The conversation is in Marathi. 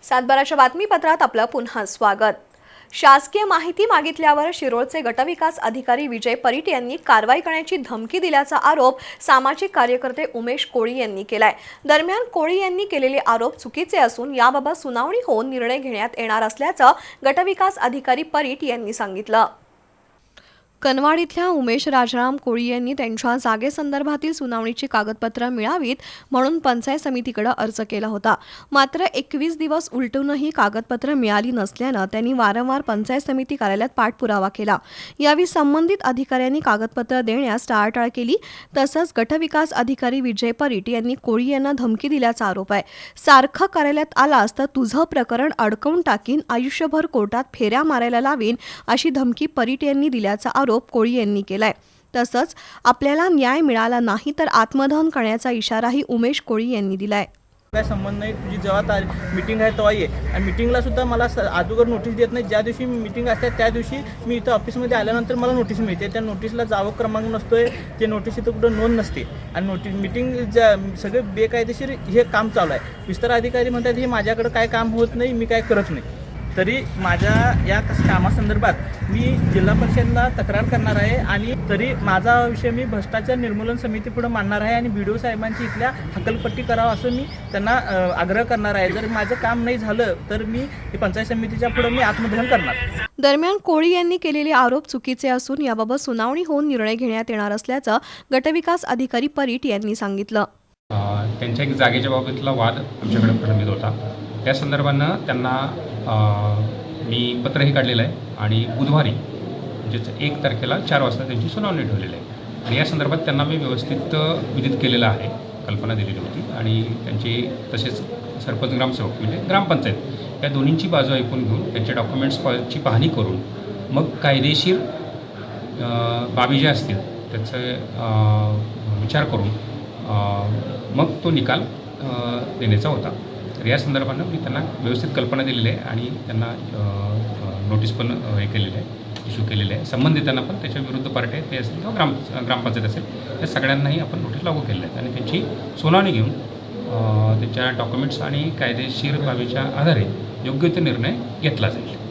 सातबाराच्या बातमीपत्रात आपलं पुन्हा स्वागत। शासकीय माहिती मागितल्यावर शिरोळचे गटविकास अधिकारी विजय परीट यांनी कारवाई करण्याची धमकी दिल्याचा आरोप सामाजिक कार्यकर्ते उमेश कोळी यांनी केलाय। दरम्यान कोळी यांनी केलेले आरोप चुकीचे असून याबाबत सुनावणी होऊन निर्णय घेण्यात येणार असल्याचं गटविकास अधिकारी परीट यांनी सांगितलं। कनवाड इथल्या उमेश राजाराम कोळी यांनी त्यांच्या जागेसंदर्भातील सुनावणीची कागदपत्र मिळावीत म्हणून पंचायत समितीकडे अर्ज केला होता। मात्र 21 दिवस उलटूनही कागदपत्र मिळाली नसल्याने त्यांनी वारंवार पंचायत समिती कार्यालयात पाठपुरावा केला। यावेळी संबंधित अधिकाऱ्यांनी कागदपत्र देण्यास टाळाटाळ केली। तसंच गटविकास अधिकारी विजय परीट यांनी कोळी यांना धमकी दिल्याचा आरोप आहे। सारखं कार्यालयात आलास तर तुझं प्रकरण अडकवून टाकीन, आयुष्यभर कोर्टात फेऱ्या मारायला लावीन अशी धमकी परीट यांनी दिल्याचा आरोप कोळी यांनी केलाय। तसंच आपल्याला न्याय मिळाला नाही तर आत्मदहन करण्याचा इशाराही उमेश कोळी यांनी दिलाय। काय संबंध नाही, तुझी जेव्हा मीटिंग आहे तेव्हा ये। आणि मीटिंगला सुद्धा मला अगोदर नोटीस देत नाही। ज्या दिवशी मीटिंग असते त्या दिवशी मी इथं ऑफिसमध्ये आल्यानंतर मला नोटीस मिळते। त्या नोटीसला जावं क्रमांक नसतोय, ते नोटीस इथं कुठं नोंद नसते। आणि मीटिंग सगळे बेकायदेशीर हे काम चालू आहे। विस्तार अधिकारी म्हणतात हे माझ्याकडे काय काम होत नाही, मी काय करत नाही। तरी माझ्या या कामासंदर्भात मी जिल्हा परिषदला तक्रार करणार आहे आणि तरी माझा विषय मी भ्रष्टाचार निर्मूलन समितीपुढे मांडणार आहे आणि BDO साहेबांची इथल्या हकलपट्टी करावं असं मी त्यांना आग्रह करणार आहे। जर माझं काम नाही झालं तर मी पंचायत समितीच्या पुढे मी आत्मदहन करणार। दरम्यान कोळी यांनी केलेले आरोप चुकीचे असून याबाबत सुनावणी होऊन निर्णय घेण्यात येणार असल्याचं गटविकास अधिकारी परीट यांनी सांगितलं। त्यांच्या एक जागेच्या बाबतीतला वाद आमच्याकडे प्रलंबित होता। त्या संदर्भानं त्यांना मी पत्रही काढलेलं आहे आणि बुधवारी म्हणजेच 1 तारखेला 4 वाजता त्यांची सुनावणी ठेवलेली आहे। आणि या संदर्भात त्यांना मी व्यवस्थित विदित केलेलं आहे, कल्पना दिलेली होती आणि त्यांची तसेच सरपंच ग्रामसेवक म्हणजे ग्रामपंचायत या दोन्हींची बाजू ऐकून घेऊन त्यांच्या डॉक्युमेंट्सची पाहणी करून मग कायदेशीर बाबी ज्या असतील त्याचे विचार करून मग तो निकाल देण्याचा होता। तर या संदर्भानं मी त्यांना व्यवस्थित कल्पना दिलेली आहे आणि त्यांना नोटीस पण हे केलेलं आहे, इश्यू केलेले आहे। संबंधितांना पण त्याच्या विरुद्ध पार्टी आहे ते असेल किंवा ग्रामपंचायत असेल या सगळ्यांनाही आपण नोटीस लागू केलेले आहेत आणि त्यांची सुनावणी घेऊन त्यांच्या डॉक्युमेंट्स आणि कायदेशीर बाबीच्या आधारे योग्य तो निर्णय घेतला जाईल।